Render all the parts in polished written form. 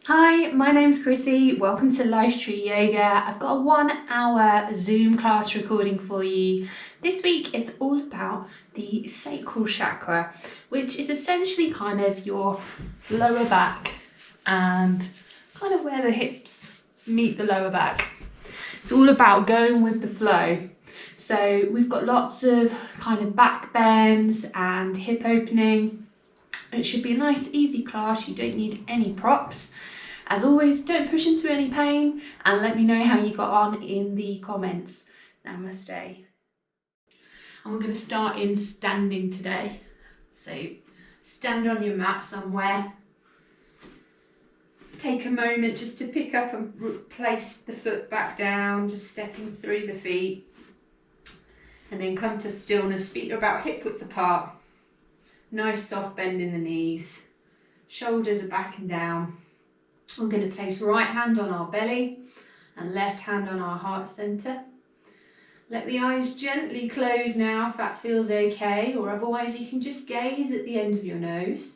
Hi, my name's Chrissy. Welcome to Life Tree Yoga. I've got a 1 hour Zoom class recording for you. This week it's all about the sacral chakra, which is essentially kind of your lower back and kind of where the hips meet the lower back. It's all about going with the flow. So we've got lots of kind of back bends and hip opening. It should be a nice easy class. You don't need any props. As always, don't push into any pain and let me know how you got on in the comments. Namaste. And we're going to start in standing today. So stand on your mat somewhere. Take a moment just to pick up and place the foot back down, just stepping through the feet. And then come to stillness. Feet are about hip width apart. Nice soft bend in the knees. Shoulders are back and down. We're going to place right hand on our belly and left hand on our heart center. Let the eyes gently close now if that feels okay, or otherwise you can just gaze at the end of your nose.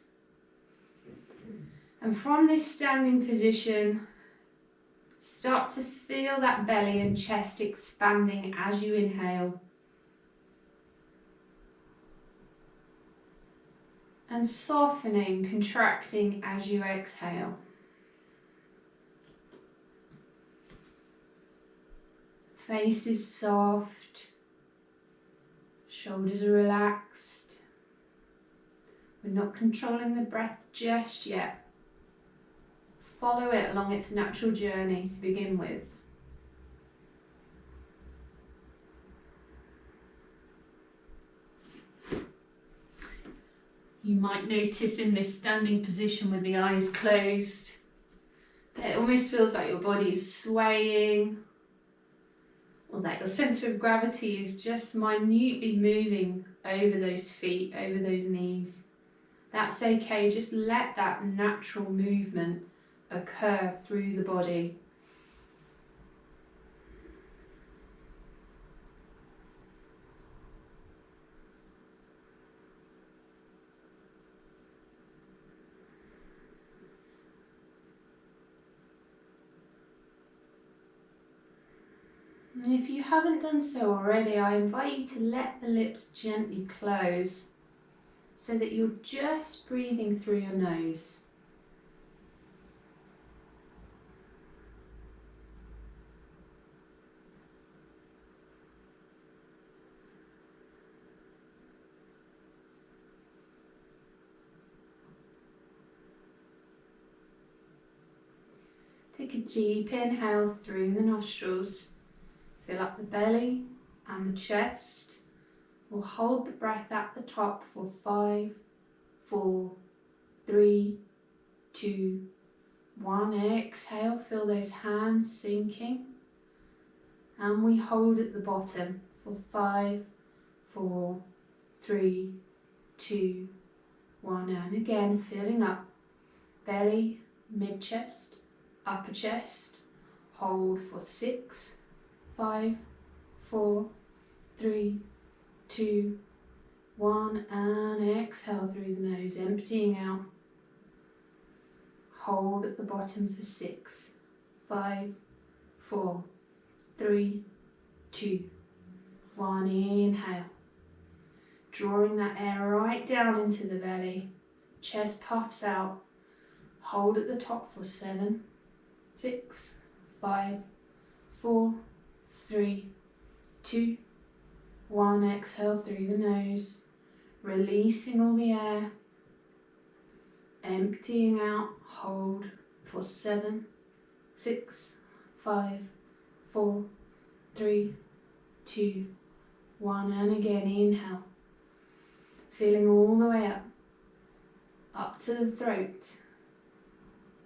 And from this standing position, start to feel that belly and chest expanding as you inhale. And softening, contracting as you exhale. Face is soft, shoulders are relaxed. We're not controlling the breath just yet. Follow it along its natural journey to begin with. You might notice in this standing position with the eyes closed that it almost feels like your body is swaying, or that your centre of gravity is just minutely moving over those feet, over those knees. That's okay, just let that natural movement occur through the body. And if you haven't done so already, I invite you to let the lips gently close so that you're just breathing through your nose. Take a deep inhale through the nostrils. Fill up the belly and the chest. We'll hold the breath at the top for 5, 4, 3, 2, 1. Exhale, feel those hands sinking. And we hold at the bottom for 5, 4, 3, 2, 1. And again, filling up. Belly, mid-chest, upper chest. Hold for 6, 5, 4, 3, 2, 1. And exhale through the nose, emptying out. Hold at the bottom for 6, 5, 4, 3, 2, 1. Inhale. Drawing that air right down into the belly. Chest puffs out. Hold at the top for 7, 6, 5, 4, 3, 2, 1. Exhale through the nose. Releasing all the air. Emptying out. Hold for 7, 6, 5, 4, 3, 2, 1. And again, inhale. Feeling all the way up to the throat.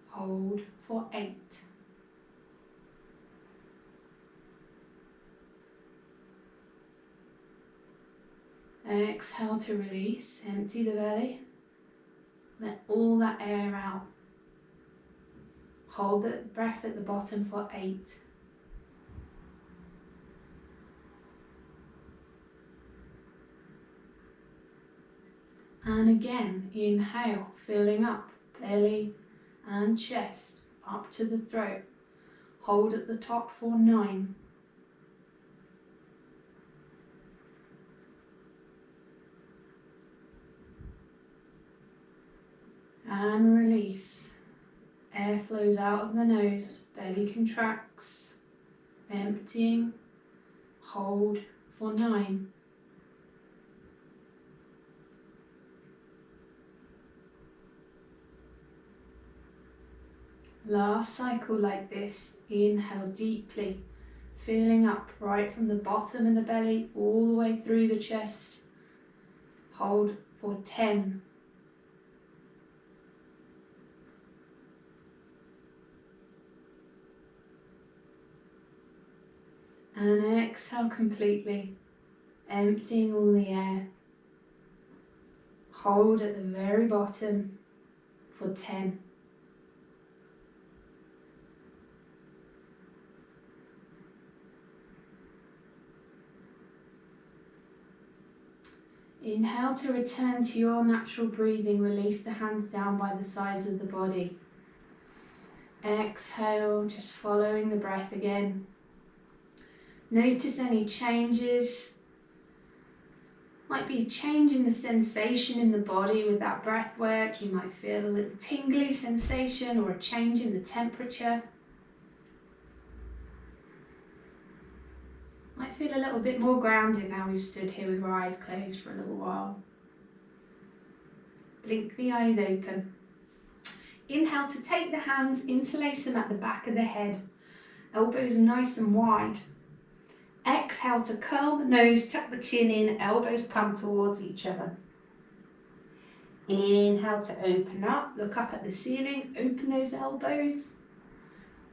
Hold for 8. Exhale to release, empty the belly. Let all that air out. Hold the breath at the bottom for 8. And again, inhale, filling up belly and chest up to the throat. Hold at the top for 9. And release. Air flows out of the nose, belly contracts, emptying. Hold for 9. Last cycle like this. Inhale deeply, filling up right from the bottom of the belly all the way through the chest. Hold for 10. And exhale completely, emptying all the air. Hold at the very bottom for 10. Inhale to return to your natural breathing. Release the hands down by the sides of the body. Exhale, just following the breath again. Notice any changes. Might be a change in the sensation in the body with that breath work. You might feel a little tingly sensation or a change in the temperature. Might feel a little bit more grounded now we've stood here with our eyes closed for a little while. Blink the eyes open. Inhale to take the hands, interlace them at the back of the head. Elbows nice and wide. Exhale to curl the nose, tuck the chin in, elbows come towards each other. Inhale to open up, look up at the ceiling, open those elbows.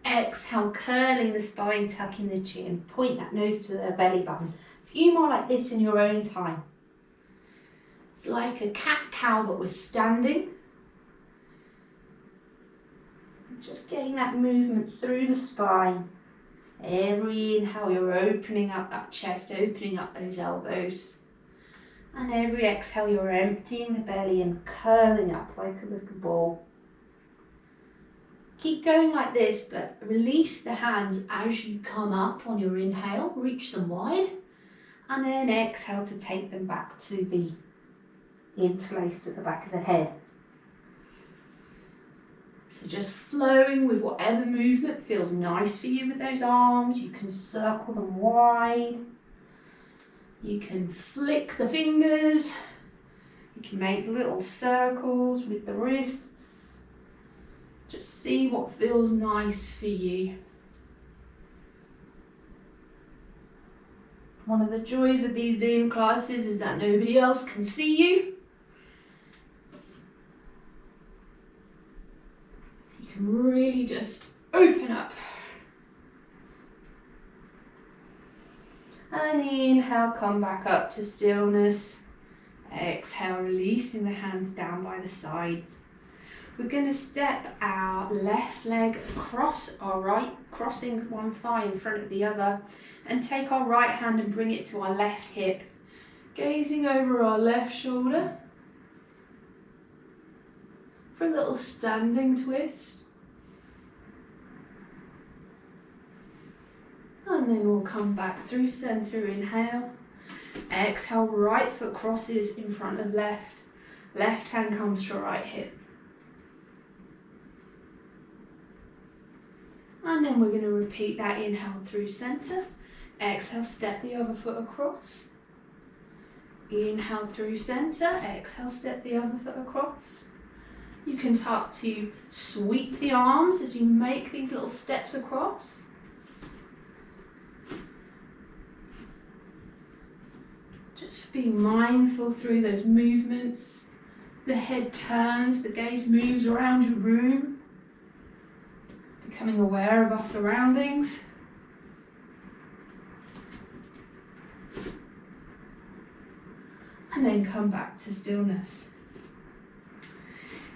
Exhale, curling the spine, tucking the chin, point that nose to the belly button. A few more like this in your own time. It's like a cat-cow but we're standing. Just getting that movement through the spine. Every inhale you're opening up that chest, opening up those elbows. And every exhale you're emptying the belly and curling up like a little ball. Keep going like this, but release the hands as you come up on your inhale. Reach them wide. And then exhale to take them back to the interlaced at the back of the head. So just flowing with whatever movement feels nice for you with those arms. You can circle them wide. You can flick the fingers. You can make little circles with the wrists. Just see what feels nice for you. One of the joys of these Zoom classes is that nobody else can see you. Really just open up. And inhale, come back up to stillness. Exhale, releasing the hands down by the sides. We're going to step our left leg across our right, crossing one thigh in front of the other, and take our right hand and bring it to our left hip, gazing over our left shoulder for a little standing twist. And then we'll come back through center, inhale. Exhale, right foot crosses in front of left. Left hand comes to right hip. And then we're going to repeat that inhale through center. Exhale, step the other foot across. Inhale through center. Exhale, step the other foot across. You can start to sweep the arms as you make these little steps across. Just be mindful through those movements. The head turns, the gaze moves around your room. Becoming aware of our surroundings. And then come back to stillness.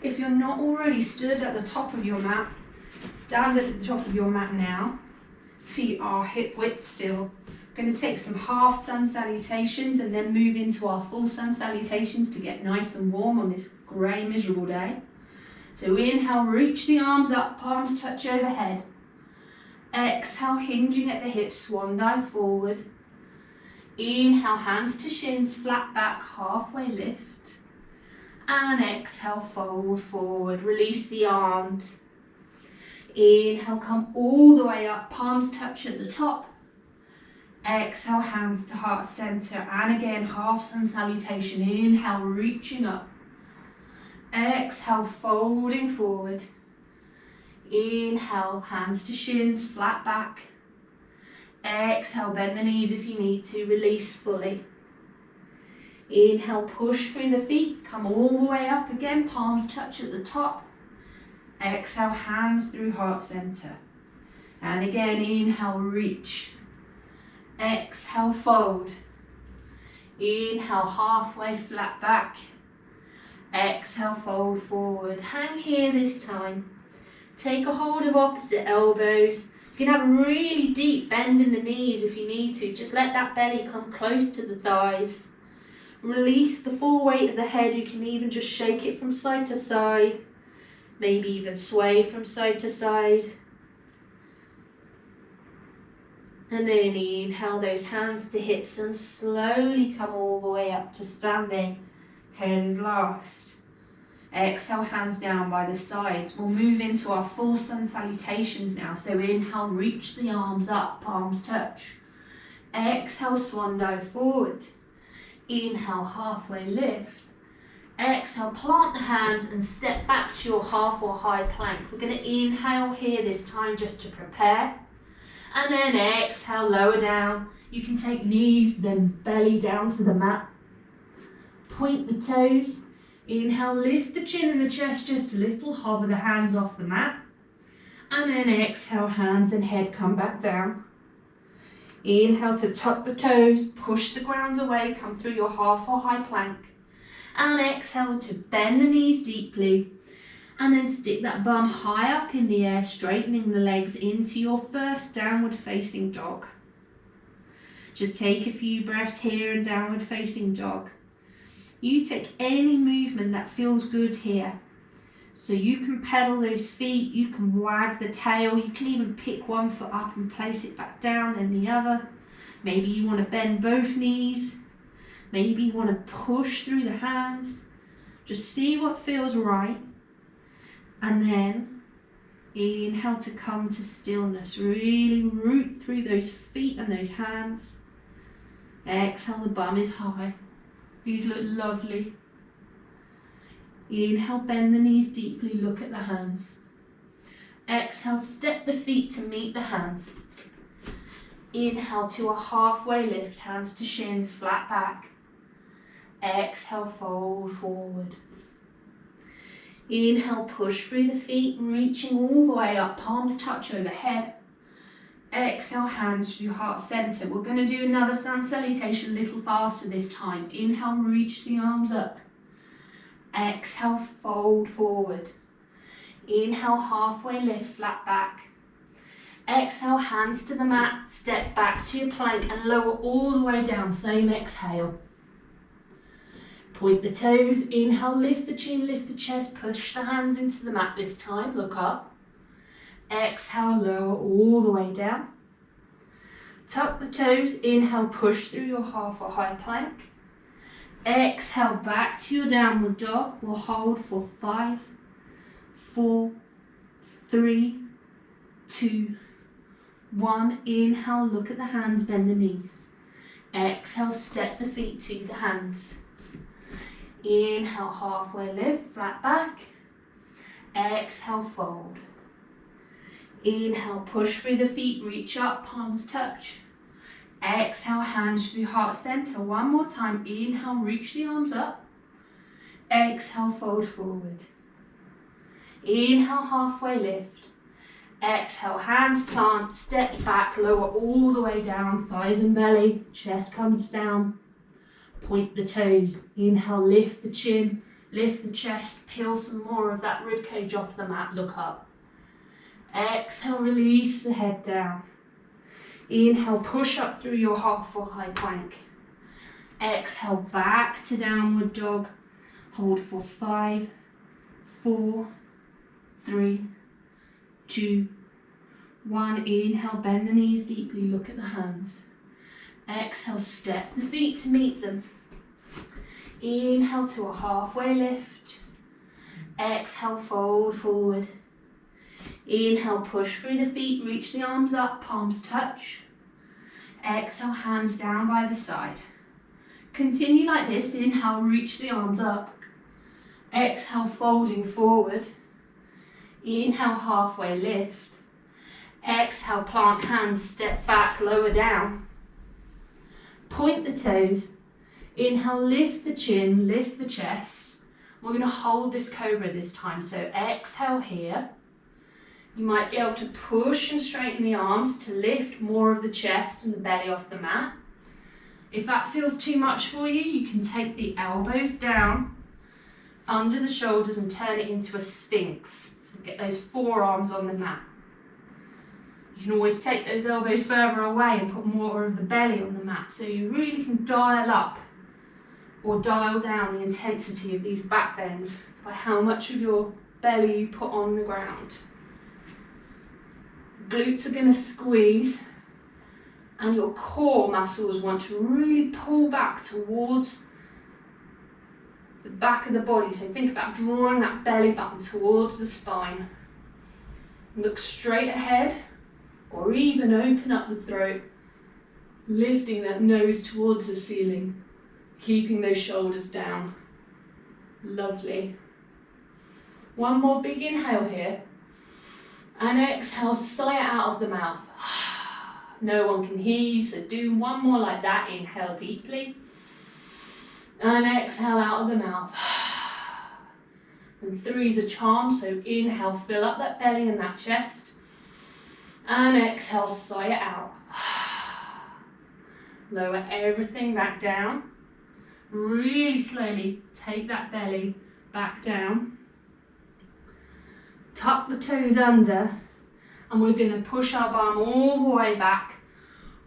If you're not already stood at the top of your mat, stand at the top of your mat now. Feet are hip width still. Going to take some half sun salutations and then move into our full sun salutations to get nice and warm on this grey miserable day. So inhale, reach the arms up, palms touch overhead. Exhale, hinging at the hips, swan dive forward. Inhale, hands to shins, flat back, halfway lift. And exhale, fold forward, release the arms. Inhale, come all the way up, palms touch at the top. Exhale, hands to heart center, and again, half sun salutation. Inhale, reaching up. Exhale, folding forward. Inhale, hands to shins, flat back. Exhale, bend the knees if you need to, release fully. Inhale, push through the feet, come all the way up again, palms touch at the top. Exhale, hands through heart center. And again, inhale, reach. Exhale, fold. Inhale, halfway flat back. Exhale, fold forward. Hang here this time. Take a hold of opposite elbows. You can have a really deep bend in the knees if you need to. Just let that belly come close to the thighs. Release the full weight of the head. You can even just shake it from side to side. Maybe even sway from side to side. And then inhale those hands to hips and slowly come all the way up to standing. Head is last. Exhale, hands down by the sides. We'll move into our full sun salutations now. So inhale, reach the arms up, palms touch. Exhale, swan dive forward. Inhale, halfway lift. Exhale, plant the hands and step back to your half or high plank. We're going to inhale here this time just to prepare. And then exhale, lower down. You can take knees, then belly down to the mat. Point the toes. Inhale, lift the chin and the chest just a little, hover the hands off the mat. And then exhale, hands and head come back down. Inhale to tuck the toes, push the ground away, come through your half or high plank. And exhale to bend the knees deeply. And then stick that bum high up in the air, straightening the legs into your first downward facing dog. Just take a few breaths here in downward facing dog. You take any movement that feels good here. So you can pedal those feet, you can wag the tail, you can even pick one foot up and place it back down and the other. Maybe you want to bend both knees. Maybe you want to push through the hands. Just see what feels right. And then inhale to come to stillness. Really root through those feet and those hands. Exhale, the bum is high. These look lovely. Inhale, bend the knees deeply, look at the hands. Exhale, step the feet to meet the hands. Inhale to a halfway lift, hands to shins, flat back. Exhale, fold forward. Inhale, push through the feet, reaching all the way up, palms touch overhead. Exhale, hands through heart center. We're going to do another sun salutation a little faster this time. Inhale, reach the arms up. Exhale, fold forward. Inhale, halfway lift, flat back. Exhale, hands to the mat, step back to your plank and lower all the way down, same exhale. Point the toes, inhale, lift the chin, lift the chest, push the hands into the mat this time, look up. Exhale, lower all the way down. Tuck the toes, inhale, push through your half or high plank. Exhale, back to your downward dog. We'll hold for 5, 4, 3, 2, 1. Inhale, look at the hands, bend the knees. Exhale, step the feet to the hands. Inhale, halfway lift, flat back. Exhale, fold. Inhale, push through the feet, reach up, palms touch. Exhale, hands through heart center. One more time. Inhale, reach the arms up. Exhale, fold forward. Inhale, halfway lift. Exhale, hands plant, step back, lower all the way down, thighs and belly, chest comes down. Point the toes. Inhale, lift the chin, lift the chest, peel some more of that ribcage off the mat, look up. Exhale, release the head down. Inhale, push up through your half or high plank. Exhale, back to downward dog. Hold for 5, 4, 3, 2, 1. Inhale, bend the knees deeply, look at the hands. Exhale, step the feet to meet them. Inhale to a halfway lift. Exhale, fold forward. Inhale, push through the feet, reach the arms up, palms touch. Exhale, hands down by the side. Continue like this. Inhale, reach the arms up. Exhale, folding forward. Inhale, halfway lift. Exhale, plant hands, step back, lower down. Point the toes. Inhale, lift the chin, lift the chest. We're going to hold this cobra this time. So exhale here. You might be able to push and straighten the arms to lift more of the chest and the belly off the mat. If that feels too much for you, you can take the elbows down under the shoulders and turn it into a sphinx. So get those forearms on the mat. You can always take those elbows further away and put more of the belly on the mat, so you really can dial up or dial down the intensity of these back bends by how much of your belly you put on the ground. Glutes are going to squeeze, and your core muscles want to really pull back towards the back of the body. So think about drawing that belly button towards the spine. Look straight ahead, or even open up the throat, lifting that nose towards the ceiling, keeping those shoulders down. Lovely. One more big inhale here. And exhale, sigh it out of the mouth. No one can hear you, so do one more like that. Inhale deeply. And exhale out of the mouth. And 3 is a charm, so inhale, fill up that belly and that chest. And exhale, sigh it out. Lower everything back down. Really slowly take that belly back down. Tuck the toes under, and we're going to push our bum all the way back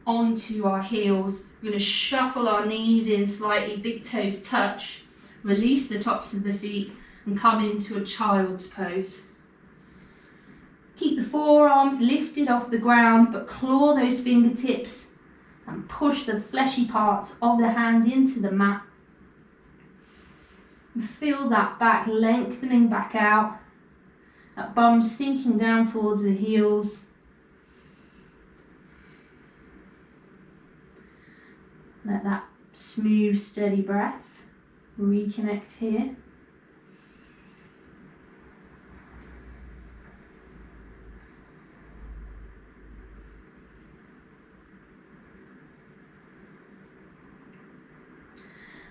onto our heels. We're going to shuffle our knees in slightly, big toes touch, release the tops of the feet and come into a child's pose. Keep the forearms lifted off the ground, but claw those fingertips and push the fleshy parts of the hand into the mat. And feel that back lengthening back out. That bum sinking down towards the heels. Let that smooth, steady breath reconnect here.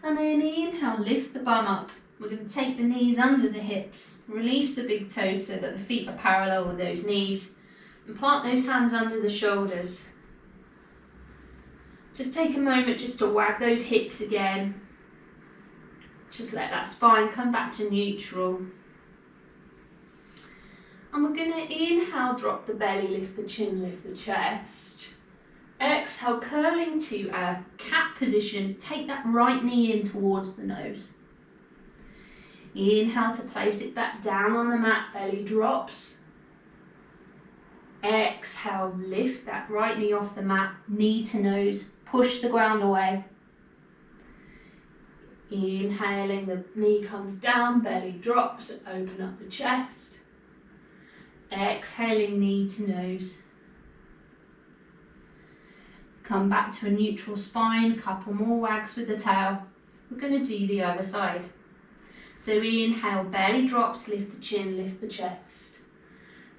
And then inhale, lift the bum up. We're going to take the knees under the hips, release the big toes so that the feet are parallel with those knees, and plant those hands under the shoulders. Just take a moment just to wag those hips again. Just let that spine come back to neutral. And we're going to inhale, drop the belly, lift the chin, lift the chest. Exhale, curling to a cat position. Take that right knee in towards the nose. Inhale to place it back down on the mat, belly drops. Exhale, lift that right knee off the mat, knee to nose, push the ground away. Inhaling, the knee comes down, belly drops, open up the chest. Exhaling, knee to nose. Come back to a neutral spine, couple more wags with the tail. We're going to do the other side. So inhale, belly drops, lift the chin, lift the chest.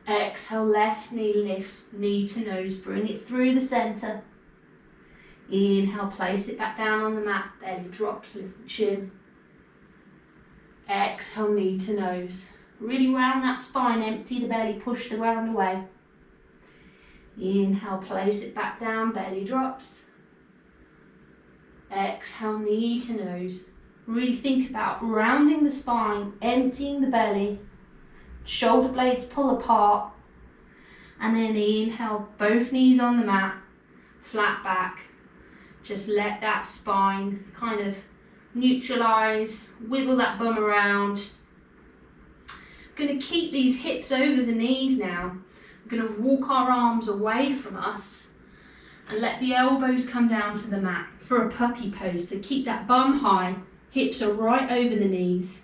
Exhale, left knee lifts, knee to nose, bring it through the centre. Inhale, place it back down on the mat, belly drops, lift the chin. Exhale, knee to nose. Really round that spine, empty the belly, push the ground away. Inhale, place it back down, belly drops. Exhale, knee to nose. Really think about rounding the spine, emptying the belly, shoulder blades pull apart, and then inhale, both knees on the mat, flat back. Just let that spine kind of neutralise, wiggle that bum around. We're going to keep these hips over the knees now. We're going to walk our arms away from us and let the elbows come down to the mat for a puppy pose. So keep that bum high, hips are right over the knees.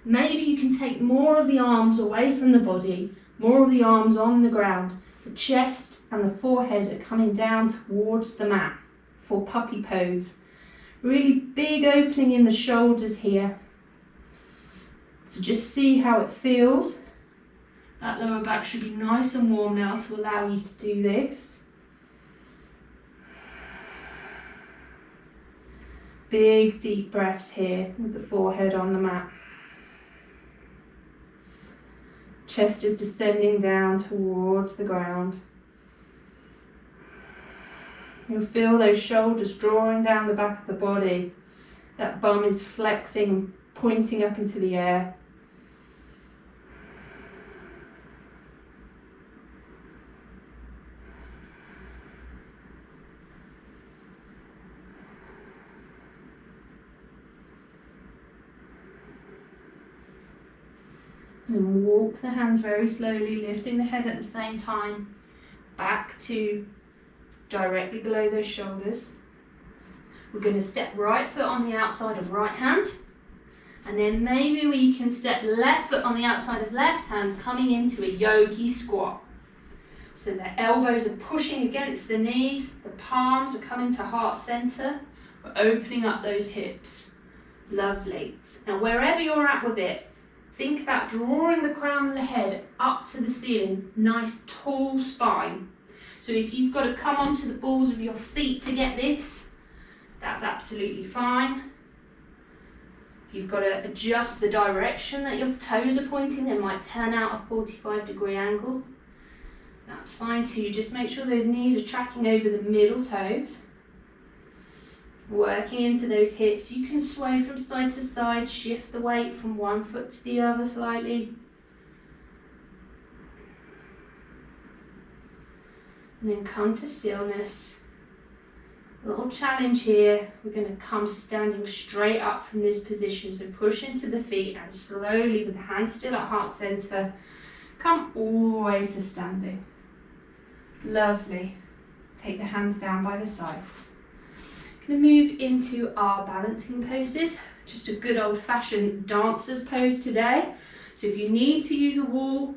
Maybe you can take more of the arms away from the body, more of the arms on the ground. The chest and the forehead are coming down towards the mat for puppy pose. Really big opening in the shoulders here. So just see how it feels. That lower back should be nice and warm now to allow you to do this. Big deep breaths here with the forehead on the mat. Chest is descending down towards the ground. You'll feel those shoulders drawing down the back of the body. That bum is flexing and pointing up into the air. And walk the hands very slowly, lifting the head at the same time, back to directly below those shoulders. We're going to step right foot on the outside of right hand, and then maybe we can step left foot on the outside of left hand, coming into a yogi squat. So the elbows are pushing against the knees, the palms are coming to heart center, we're opening up those hips. Lovely. Now wherever you're at with it, think about drawing the crown of the head up to the ceiling, nice tall spine. So if you've got to come onto the balls of your feet to get this, that's absolutely fine. If you've got to adjust the direction that your toes are pointing, they might turn out a 45-degree angle. That's fine too. Just make sure those knees are tracking over the middle toes. Working into those hips, you can sway from side to side, shift the weight from one foot to the other slightly. And then come to stillness. A little challenge here, we're going to come standing straight up from this position. So push into the feet and slowly, with the hands still at heart center, come all the way to standing. Lovely. Take the hands down by the sides. Going to move into our balancing poses, just a good old-fashioned dancer's pose today. So if you need to use a wall,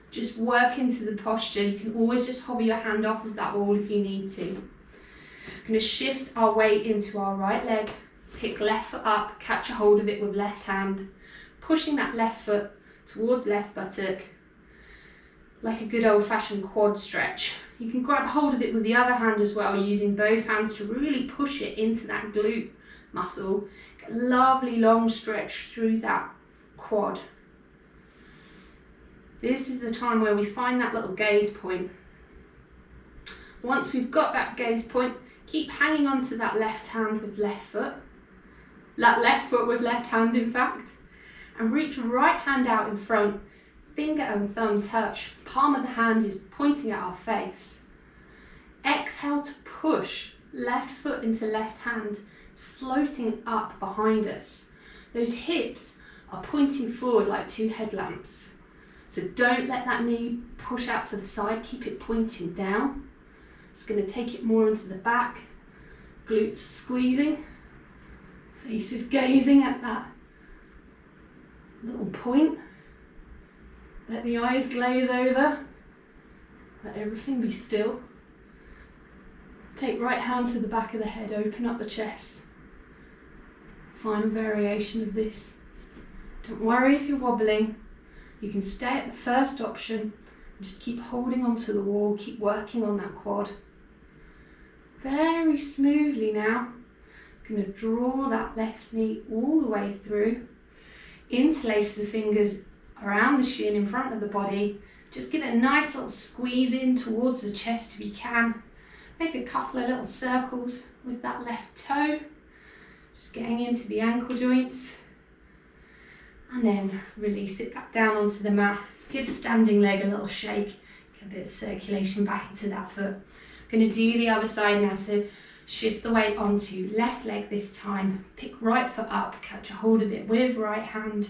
just work into the posture. You can always just hover your hand off of that wall if you need to. Going to shift our weight into our right leg, pick left foot up, catch a hold of it with left hand, pushing that left foot towards left buttock, like a good old-fashioned quad stretch. You can grab hold of it with the other hand as well, using both hands to really push it into that glute muscle. Get a lovely long stretch through that quad. This is the time where we find that little gaze point. Once we've got that gaze point, keep hanging on to that left hand with left foot. That left foot with left hand, in fact. And reach right hand out in front. Finger and thumb touch, palm of the hand is pointing at our face. Exhale to push, left foot into left hand, it's floating up behind us. Those hips are pointing forward like two headlamps. So don't let that knee push out to the side, keep it pointing down. It's going to take it more into the back, glutes squeezing, face is gazing at that little point. Let the eyes glaze over, let everything be still. Take right hand to the back of the head, open up the chest. Final variation of this. Don't worry if you're wobbling, you can stay at the first option and just keep holding onto the wall, keep working on that quad. Very smoothly now, I'm going to draw that left knee all the way through, interlace the fingers around the shin in front of the body. Just give it a nice little squeeze in towards the chest if you can. Make a couple of little circles with that left toe, just getting into the ankle joints. And then release it back down onto the mat. Give the standing leg a little shake, get a bit of circulation back into that foot. Going to do the other side now, so shift the weight onto left leg this time. Pick right foot up, catch a hold of it with right hand.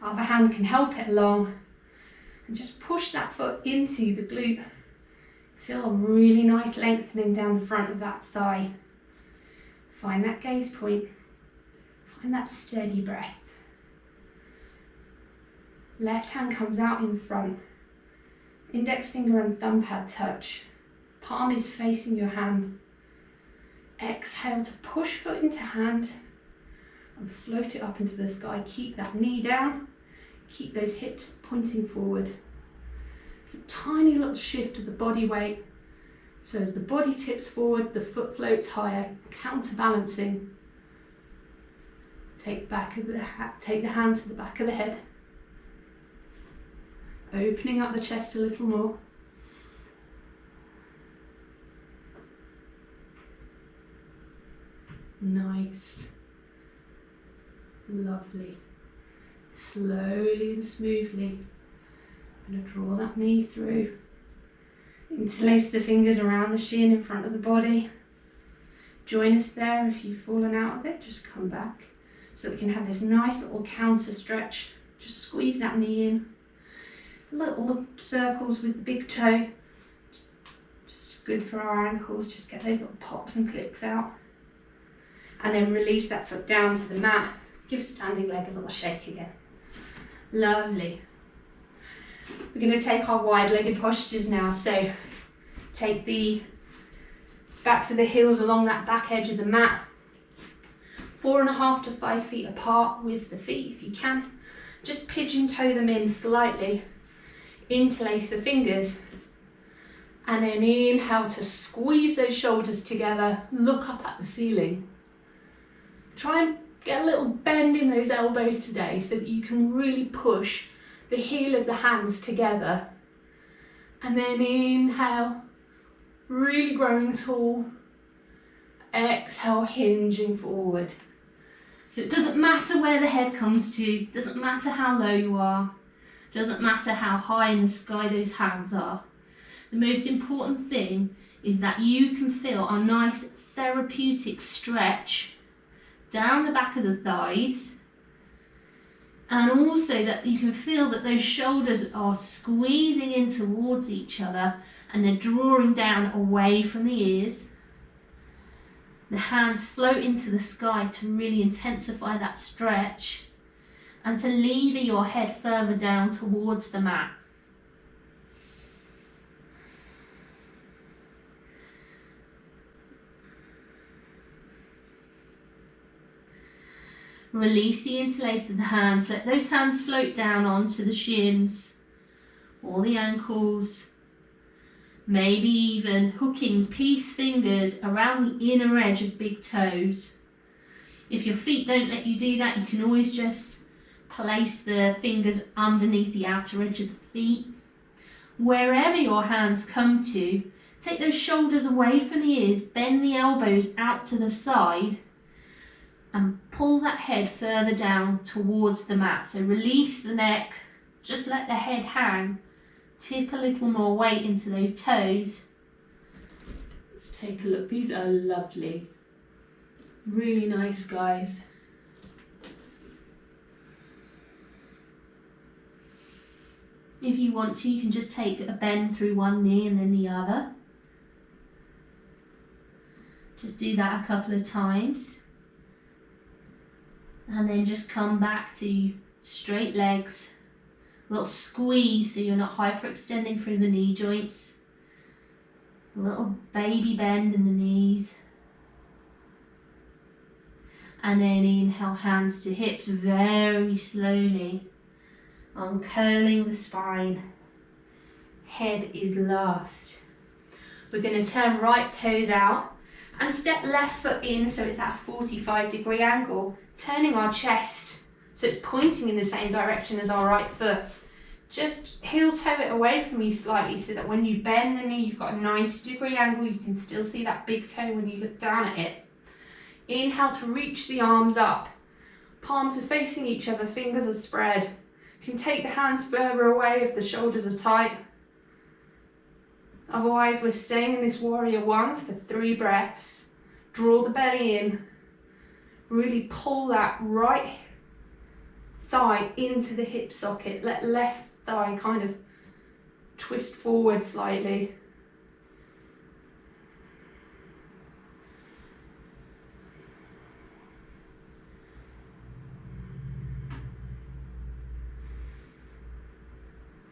Other hand can help it along. And just push that foot into the glute. Feel a really nice lengthening down the front of that thigh. Find that gaze point. Find that steady breath. Left hand comes out in front. Index finger and thumb pad touch. Palm is facing your hand. Exhale to push foot into hand and float it up into the sky. Keep that knee down. Keep those hips pointing forward. It's a tiny little shift of the body weight. So as the body tips forward, the foot floats higher, counterbalancing. Take the hand to the back of the head. Opening up the chest a little more. Nice. Lovely. Slowly and smoothly. I'm going to draw that knee through. Interlace the fingers around the shin in front of the body. Join us there. If you've fallen out of it, just come back. So we can have this nice little counter stretch. Just squeeze that knee in. Little circles with the big toe. Just good for our ankles. Just get those little pops and clicks out. And then release that foot down to the mat. Give standing leg a little shake again. Lovely. We're going to take our wide-legged postures now. So take the backs of the heels along that back edge of the mat. 4.5 to 5 feet apart with the feet if you can. Just pigeon toe them in slightly. Interlace the fingers. And then inhale to squeeze those shoulders together. Look up at the ceiling. Try and get a little bend in those elbows today so that you can really push the heel of the hands together. And then inhale, really growing tall. Exhale, hinging forward. So it doesn't matter where the head comes to, doesn't matter how low you are, doesn't matter how high in the sky those hands are. The most important thing is that you can feel a nice therapeutic stretch down the back of the thighs, and also that you can feel that those shoulders are squeezing in towards each other and they're drawing down away from the ears. The hands float into the sky to really intensify that stretch and to lever your head further down towards the mat. Release the interlace of the hands. Let those hands float down onto the shins or the ankles. Maybe even hooking peace fingers around the inner edge of big toes. If your feet don't let you do that, you can always just place the fingers underneath the outer edge of the feet. Wherever your hands come to, take those shoulders away from the ears, bend the elbows out to the side, and pull that head further down towards the mat. So release the neck, just let the head hang, tip a little more weight into those toes. Let's take a look. These are lovely. Really nice, guys. If you want to, you can just take a bend through one knee and then the other. Just do that a couple of times. And then just come back to straight legs. A little squeeze so you're not hyperextending through the knee joints. A little baby bend in the knees. And then inhale, hands to hips very slowly. Uncurling the spine. Head is last. We're going to turn right toes out and step left foot in so it's at a 45-degree angle, turning our chest so it's pointing in the same direction as our right foot. Just heel toe it away from you slightly so that when you bend the knee, you've got a 90-degree angle. You can still see that big toe when you look down at it. Inhale to reach the arms up. Palms are facing each other, fingers are spread. You can take the hands further away if the shoulders are tight. Otherwise, we're staying in this warrior one for 3 breaths. Draw the belly in. Really pull that right thigh into the hip socket. Let left thigh kind of twist forward slightly.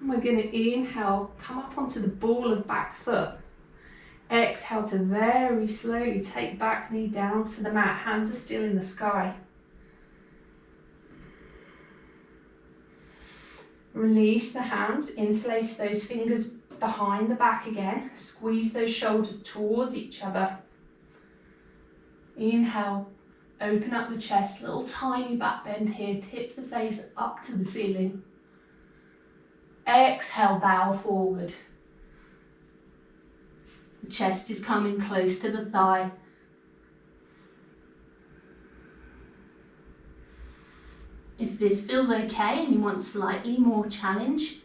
And we're going to inhale, come up onto the ball of back foot. Exhale to very slowly take back knee down to the mat. Hands are still in the sky. Release the hands, interlace those fingers behind the back again. Squeeze those shoulders towards each other. Inhale, open up the chest, little tiny back bend here, tip the face up to the ceiling. Exhale, bow forward. The chest is coming close to the thigh. If this feels okay and you want slightly more challenge,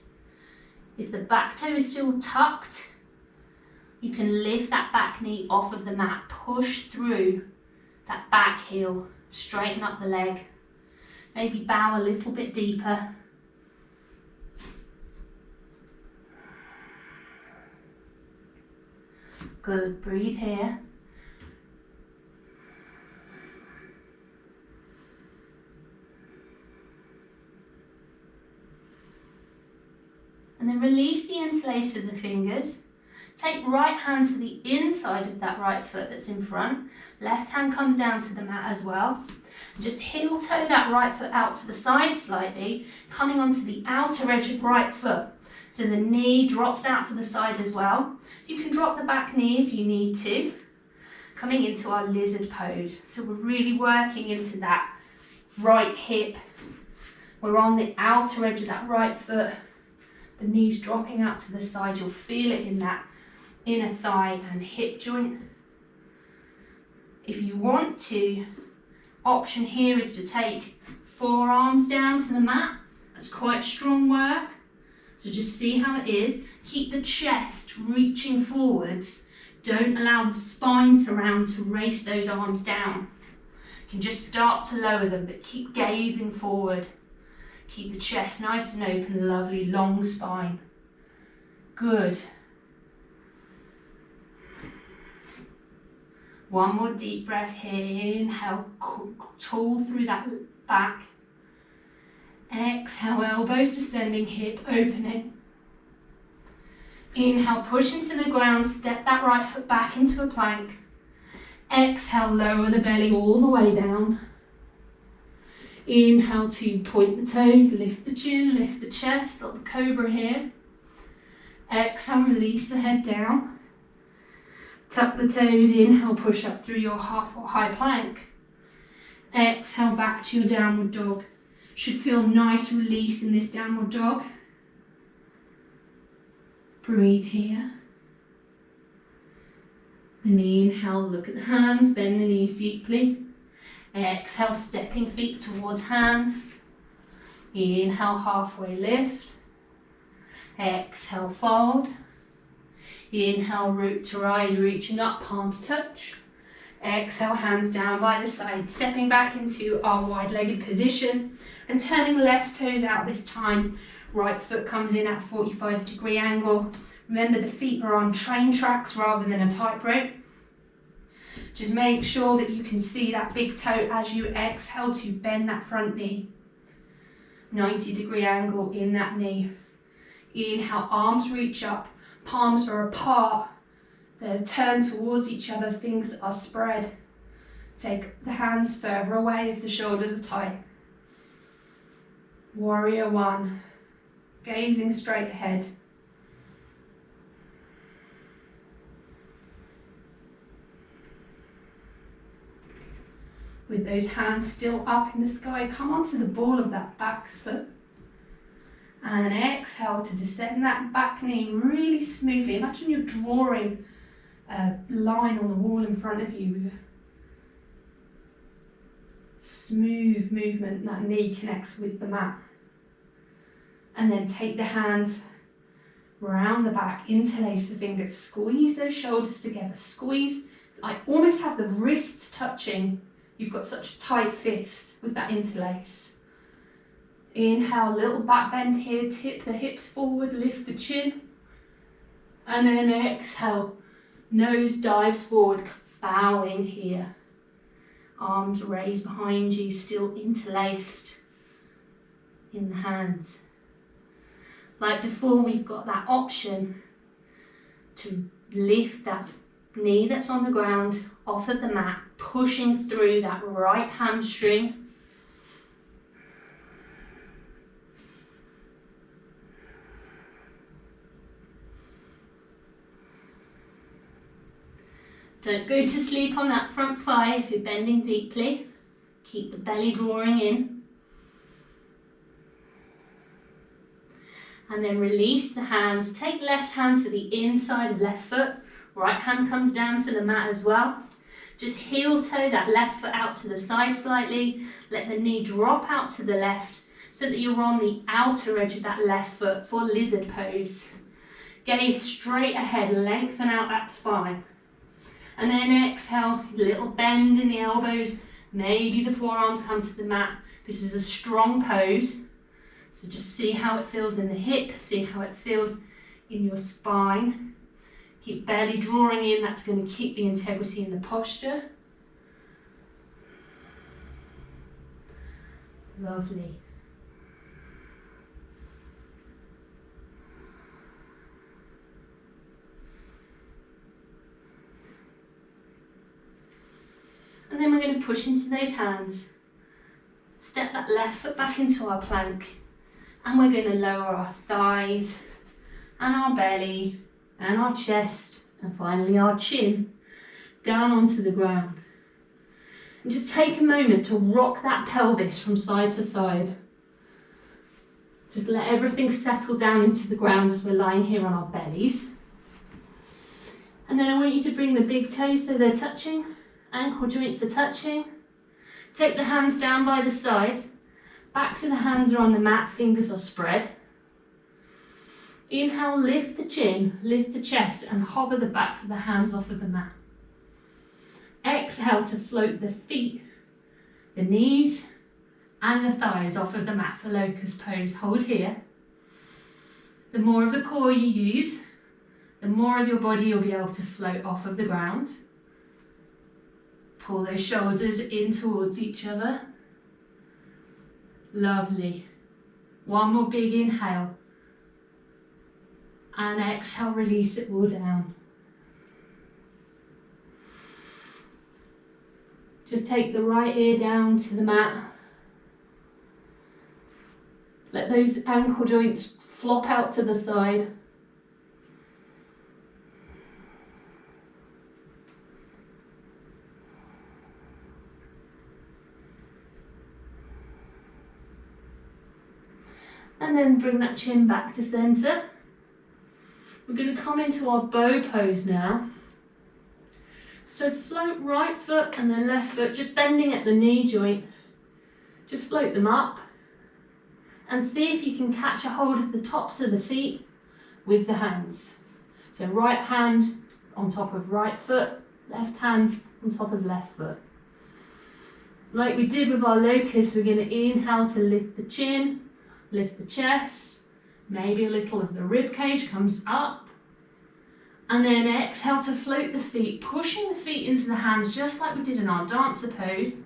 if the back toe is still tucked, you can lift that back knee off of the mat, push through that back heel, straighten up the leg, maybe bow a little bit deeper. Good, breathe here. And then release the interlace of the fingers. Take right hand to the inside of that right foot that's in front. Left hand comes down to the mat as well. And just heel toe that right foot out to the side slightly, coming onto the outer edge of right foot. So the knee drops out to the side as well. You can drop the back knee if you need to. Coming into our lizard pose. So we're really working into that right hip. We're on the outer edge of that right foot. The knees dropping out to the side. You'll feel it in that inner thigh and hip joint. If you want to, option here is to take forearms down to the mat. That's quite strong work. So just see how it is. Keep the chest reaching forwards. Don't allow the spine to round to race those arms down. You can just start to lower them, but keep gazing forward. Keep the chest nice and open, lovely long spine. Good. One more deep breath here. Inhale, tall through that back. Exhale, elbows descending, hip opening. Inhale, push into the ground, step that right foot back into a plank. Exhale, lower the belly all the way down. Inhale to point the toes, lift the chin, lift the chest, little cobra here. Exhale, release the head down. Tuck the toes, inhale, push up through your half or high plank. Exhale, back to your downward dog. Should feel nice release in this downward dog. Breathe here. Then inhale, look at the hands, bend the knees deeply. Exhale, stepping feet towards hands. Inhale, halfway lift. Exhale, fold. Inhale, root to rise, reaching up, palms touch. Exhale, hands down by the side, stepping back into our wide-legged position and turning left toes out this time. Right foot comes in at a 45-degree angle. Remember, the feet are on train tracks rather than a tightrope. Just make sure that you can see that big toe as you exhale to bend that front knee. 90-degree angle in that knee. Inhale, arms reach up, palms are apart. They're turned towards each other, fingers are spread. Take the hands further away if the shoulders are tight. Warrior one, gazing straight ahead. With those hands still up in the sky, come onto the ball of that back foot. And exhale to descend that back knee really smoothly. Imagine you're drawing a line on the wall in front of you with smooth movement. That knee connects with the mat. And then take the hands round the back, interlace the fingers, squeeze those shoulders together, squeeze. I almost have the wrists touching. You've got such a tight fist with that interlace. Inhale, little back bend here, tip the hips forward, lift the chin. And then exhale, nose dives forward, bowing here. Arms raised behind you, still interlaced in the hands. Like before, we've got that option to lift that knee that's on the ground off of the mat, pushing through that right hamstring. Don't go to sleep on that front thigh if you're bending deeply. Keep the belly drawing in. And then release the hands. Take left hand to the inside of left foot. Right hand comes down to the mat as well. Just heel toe that left foot out to the side slightly. Let the knee drop out to the left so that you're on the outer edge of that left foot for lizard pose. Gaze straight ahead, lengthen out that spine. And then exhale, little bend in the elbows. Maybe the forearms come to the mat. This is a strong pose. So just see how it feels in the hip, see how it feels in your spine. Keep belly drawing in, that's going to keep the integrity in the posture. Lovely. And then we're going to push into those hands. Step that left foot back into our plank. And we're going to lower our thighs and our belly and our chest and finally our chin down onto the ground. And just take a moment to rock that pelvis from side to side. Just let everything settle down into the ground as we're lying here on our bellies. And then I want you to bring the big toes so they're touching. Ankle joints are touching. Take the hands down by the side. Backs of the hands are on the mat, fingers are spread. Inhale, lift the chin, lift the chest and hover the backs of the hands off of the mat. Exhale to float the feet, the knees and the thighs off of the mat for locust pose. Hold here. The more of the core you use, the more of your body you'll be able to float off of the ground. Pull those shoulders in towards each other. Lovely. One more big inhale. And exhale, release it all down. Just take the right ear down to the mat. Let those ankle joints flop out to the side. And then bring that chin back to centre. We're going to come into our bow pose now. So float right foot and then left foot, just bending at the knee joint. Just float them up and see if you can catch a hold of the tops of the feet with the hands. So right hand on top of right foot, left hand on top of left foot. Like we did with our locust, we're going to inhale to lift the chin, lift the chest, maybe a little of the rib cage comes up. And then exhale to float the feet, pushing the feet into the hands just like we did in our dancer pose.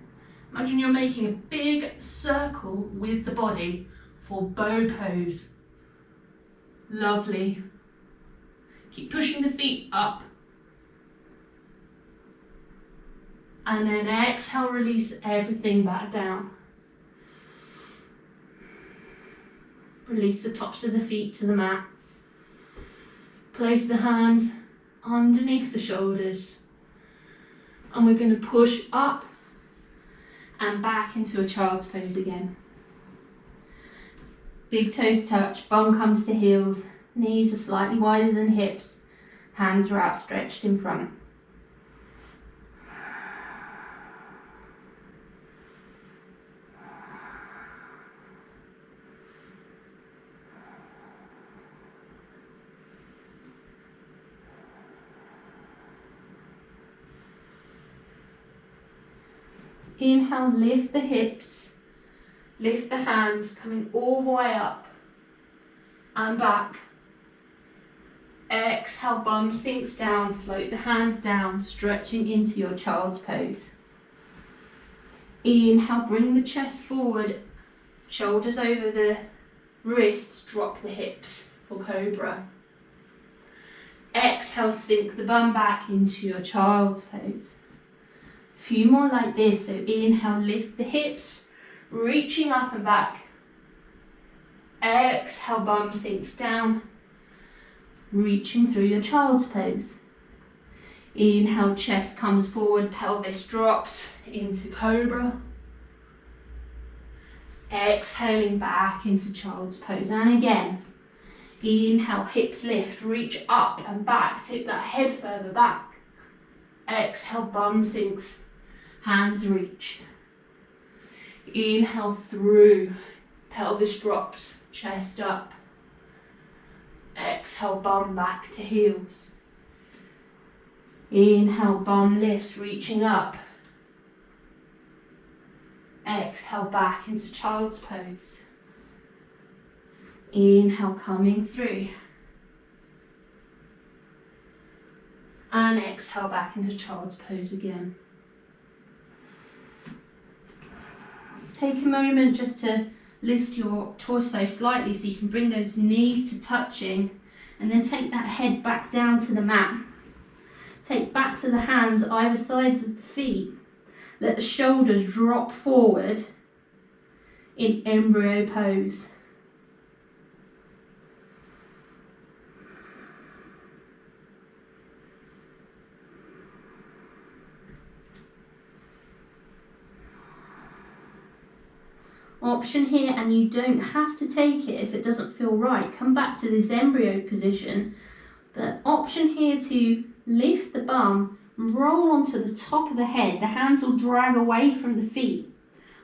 Imagine you're making a big circle with the body for bow pose. Lovely. Keep pushing the feet up. And then exhale, release everything back down. Release the tops of the feet to the mat. Place the hands underneath the shoulders. And we're going to push up and back into a child's pose again. Big toes touch, bum comes to heels, knees are slightly wider than hips, hands are outstretched in front. Inhale, lift the hips, Lift the hands, coming all the way up and back. Exhale, bum sinks down, float the hands down, stretching into your child's pose. Inhale, bring the chest forward, shoulders over the wrists, drop the hips for cobra. Exhale, sink the bum back into your child's pose. A few more like this, so inhale, lift the hips, reaching up and back. Exhale, bum sinks down, reaching through your child's pose. Inhale, chest comes forward, pelvis drops into cobra. Exhaling back into child's pose. And again, inhale, hips lift, reach up and back, take that head further back. Exhale, bum sinks, hands reach. Inhale through, pelvis drops, chest up. Exhale, bum back to heels. Inhale, bum lifts, reaching up. Exhale, back into child's pose. Inhale, coming through. And exhale, back into child's pose again. Take a moment just to lift your torso slightly so you can bring those knees to touching, and then take that head back down to the mat. Take backs of the hands either sides of the feet. Let the shoulders drop forward in embryo pose. Option here, and you don't have to take it if it doesn't feel right. Come back to this embryo position, but option here to lift the bum, roll onto the top of the head. The hands will drag away from the feet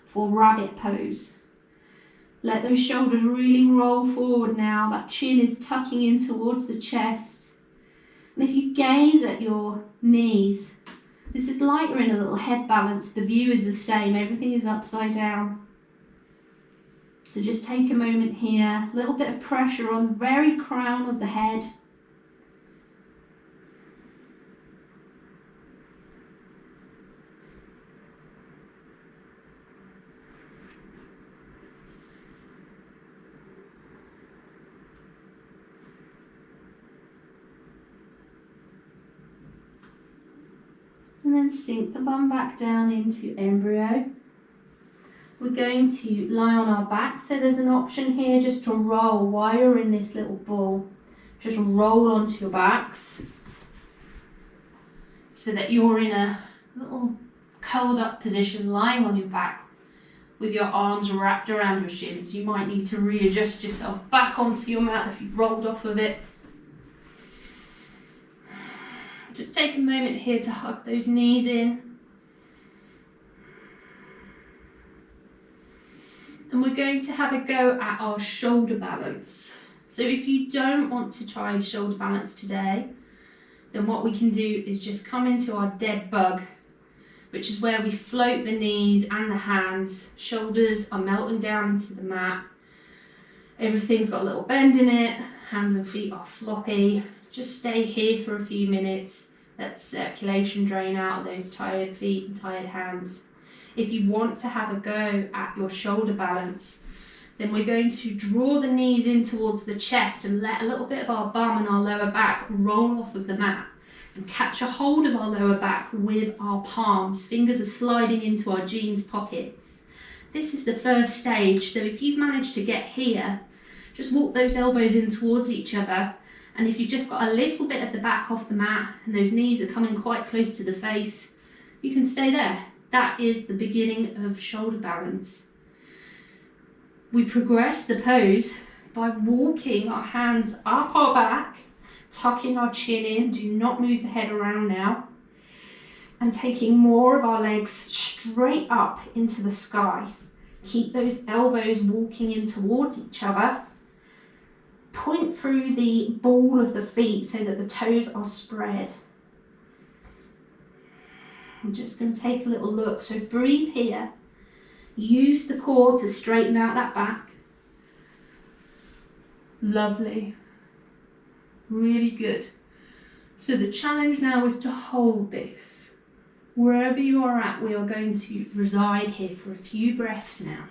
for rabbit pose. Let those shoulders really roll forward now. That chin is tucking in towards the chest. And if you gaze at your knees, this is like you're in a little head balance. The view is the same. Everything is upside down. So just take a moment here. A little bit of pressure on the very crown of the head. And then sink the bum back down into embryo. We're going to lie on our back, so there's an option here just to roll while you're in this little ball. Just roll onto your backs so that you're in a little curled up position, lying on your back with your arms wrapped around your shins. You might need to readjust yourself back onto your mat if you've rolled off of it. Just take a moment here to hug those knees in. And we're going to have a go at our shoulder balance. So if you don't want to try shoulder balance today, then what we can do is just come into our dead bug, which is where we float the knees and the hands. Shoulders are melting down into the mat. Everything's got a little bend in it. Hands and feet are floppy. Just stay here for a few minutes. Let the circulation drain out of those tired feet and tired hands. If you want to have a go at your shoulder balance, then we're going to draw the knees in towards the chest and let a little bit of our bum and our lower back roll off of the mat, and catch a hold of our lower back with our palms. Fingers are sliding into our jeans pockets. This is the first stage, so if you've managed to get here, just walk those elbows in towards each other, and if you've just got a little bit of the back off the mat and those knees are coming quite close to the face, you can stay there. That is the beginning of shoulder balance. We progress the pose by walking our hands up our back, tucking our chin in. Do not move the head around now. And taking more of our legs straight up into the sky. Keep those elbows walking in towards each other. Point through the ball of the feet so that the toes are spread. I'm just going to take a little look. So breathe here. Use the core to straighten out that back. Lovely. Really good. So the challenge now is to hold this. Wherever you are at, we are going to reside here for a few breaths now.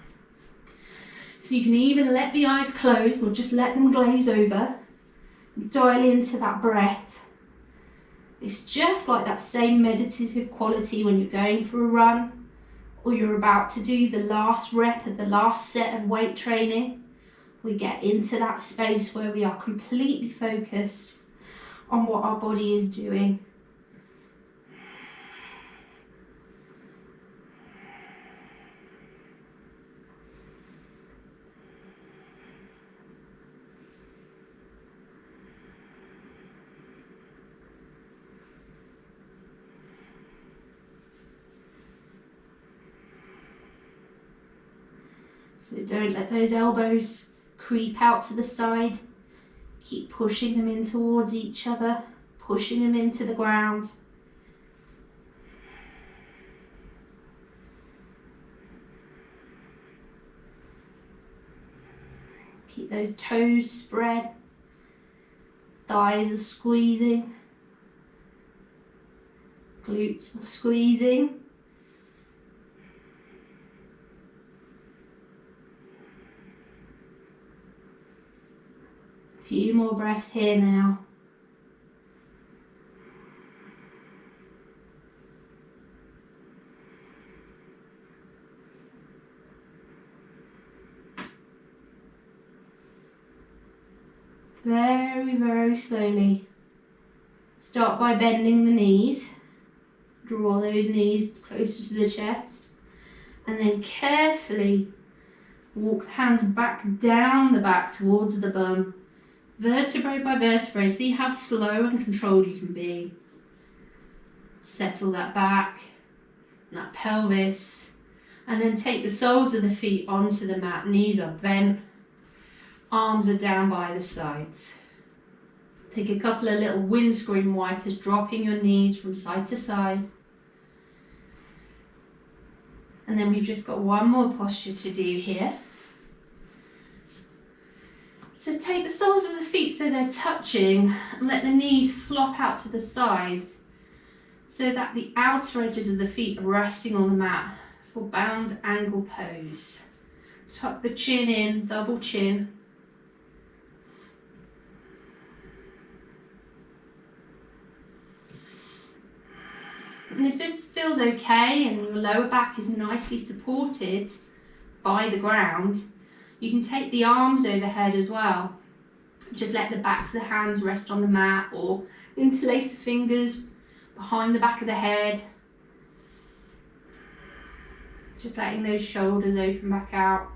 So you can even let the eyes close or just let them glaze over. Dial into that breath. It's just like that same meditative quality when you're going for a run or you're about to do the last rep of the last set of weight training. We get into that space where we are completely focused on what our body is doing. So don't let those elbows creep out to the side. Keep pushing them in towards each other, pushing them into the ground. Keep those toes spread. Thighs are squeezing. Glutes are squeezing. A few more breaths here now. Very, very slowly. Start by bending the knees. Draw those knees closer to the chest. And then carefully walk the hands back down the back towards the bum. Vertebrae by vertebrae. See how slow and controlled you can be. Settle that back, that pelvis. And then take the soles of the feet onto the mat. Knees are bent. Arms are down by the sides. Take a couple of little windscreen wipers, dropping your knees from side to side. And then we've just got one more posture to do here. So take the soles of the feet so they're touching and let the knees flop out to the sides so that the outer edges of the feet are resting on the mat for bound angle pose. Tuck the chin in, double chin. And if this feels okay and your lower back is nicely supported by the ground, you can take the arms overhead as well. Just let the backs of the hands rest on the mat or interlace the fingers behind the back of the head. Just letting those shoulders open back out.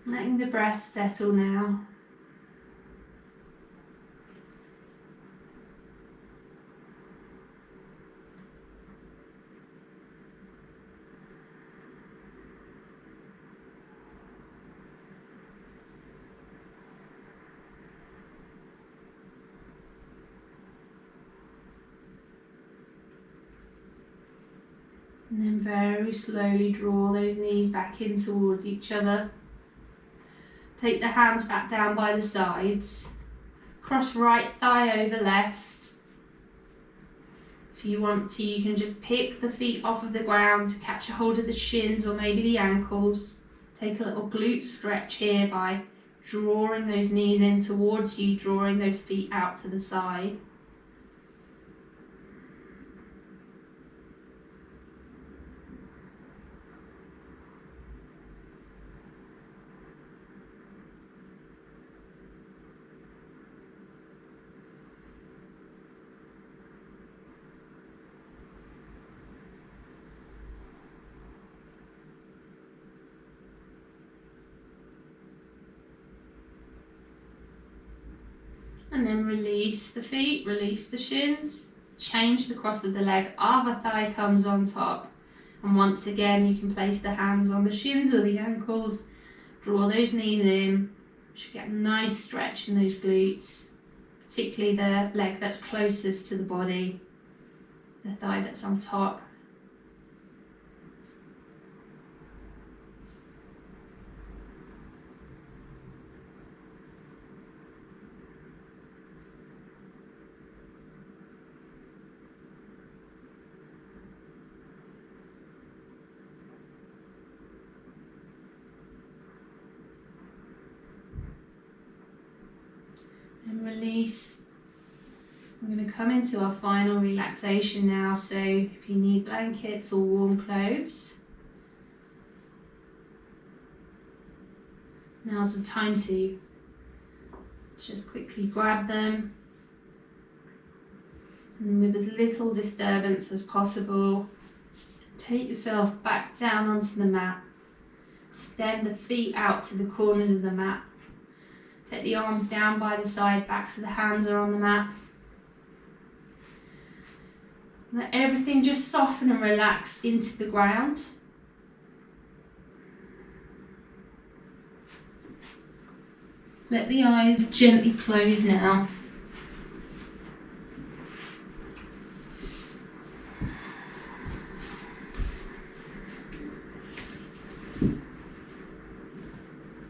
Letting the breath settle now. And then very slowly draw those knees back in towards each other. Take the hands back down by the sides. Cross right thigh over left. If you want to, you can just pick the feet off of the ground, catch a hold of the shins or maybe the ankles. Take a little glute stretch here by drawing those knees in towards you, drawing those feet out to the side. and then release the feet, release the shins, change the cross of the leg, other thigh comes on top. And once again, you can place the hands on the shins or the ankles, draw those knees in. You should get a nice stretch in those glutes, particularly the leg that's closest to the body, the thigh that's on top. And release. We're going to come into our final relaxation now, so if you need blankets or warm clothes, now's the time to just quickly grab them, and with as little disturbance as possible, take yourself back down onto the mat. Extend the feet out to the corners of the mat. Take the arms down by the side, backs of the hands are on the mat. Let everything just soften and relax into the ground. Let the eyes gently close now.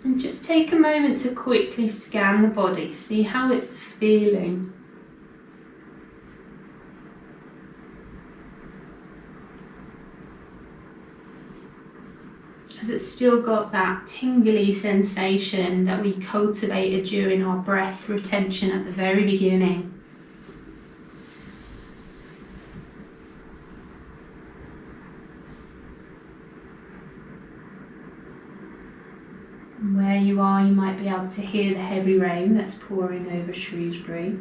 And just take a moment to quickly scan the body, see how it's feeling. Has it still got that tingly sensation that we cultivated during our breath retention at the very beginning? And where you are, you might be able to hear the heavy rain that's pouring over Shrewsbury.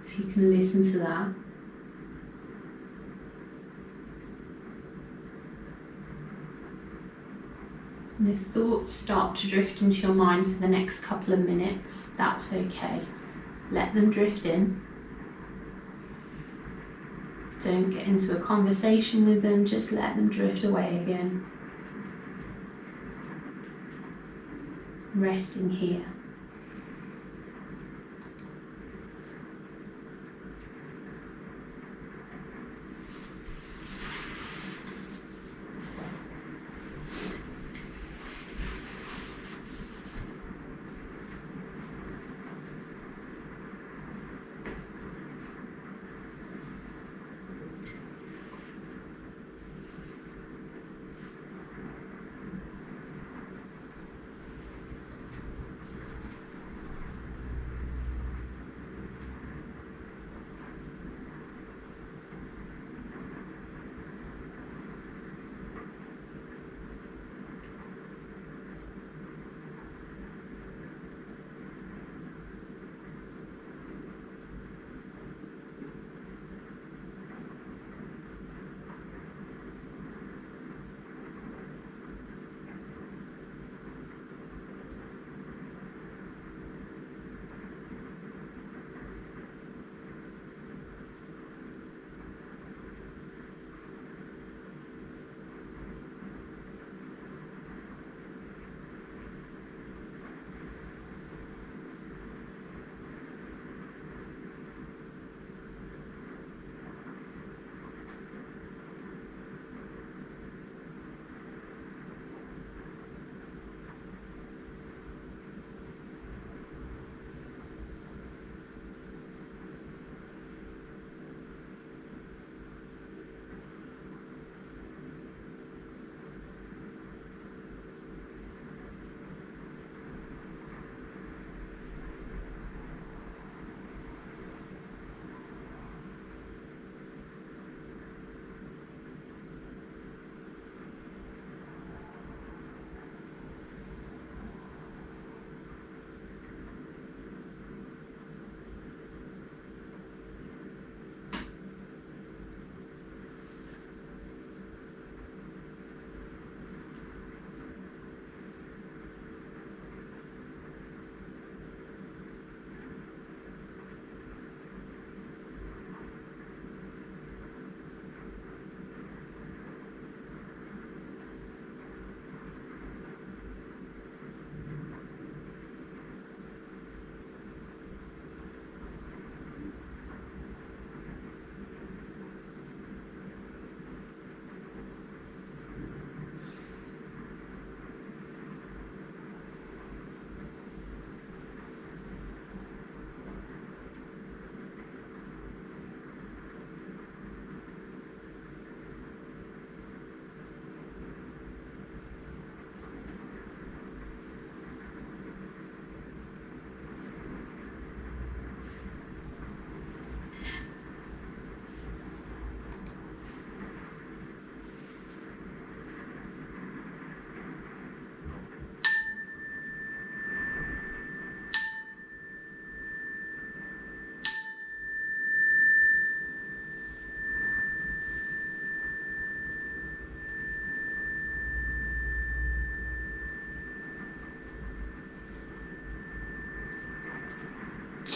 So you can listen to that. And if thoughts start to drift into your mind for the next couple of minutes, that's okay. Let them drift in. Don't get into a conversation with them, just let them drift away again. Resting here.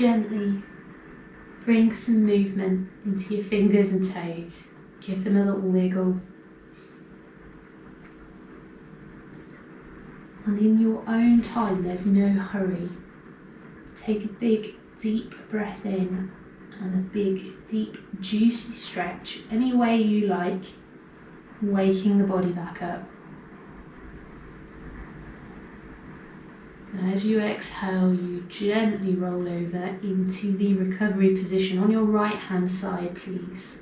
gently bring some movement into your fingers and toes. Give them a little wiggle. And in your own time, there's no hurry. Take a big, deep breath in and a big, deep, juicy stretch, any way you like, waking the body back up. And as you exhale, you gently roll over into the recovery position on your right hand side, please.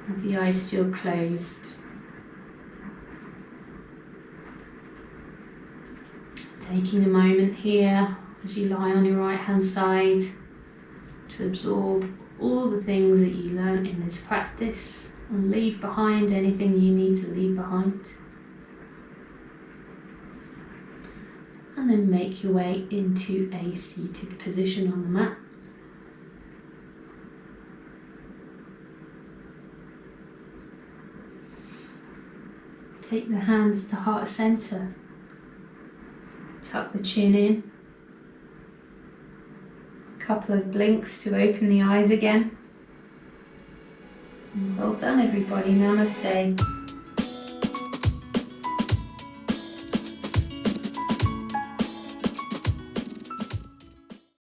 With the eyes still closed. Taking a moment here as you lie on your right hand side to absorb all the things that you learnt in this practice and leave behind anything you need to leave behind. And then make your way into a seated position on the mat. Take the hands to heart center. Tuck the chin in. A couple of blinks to open the eyes again. Well done everybody, Namaste.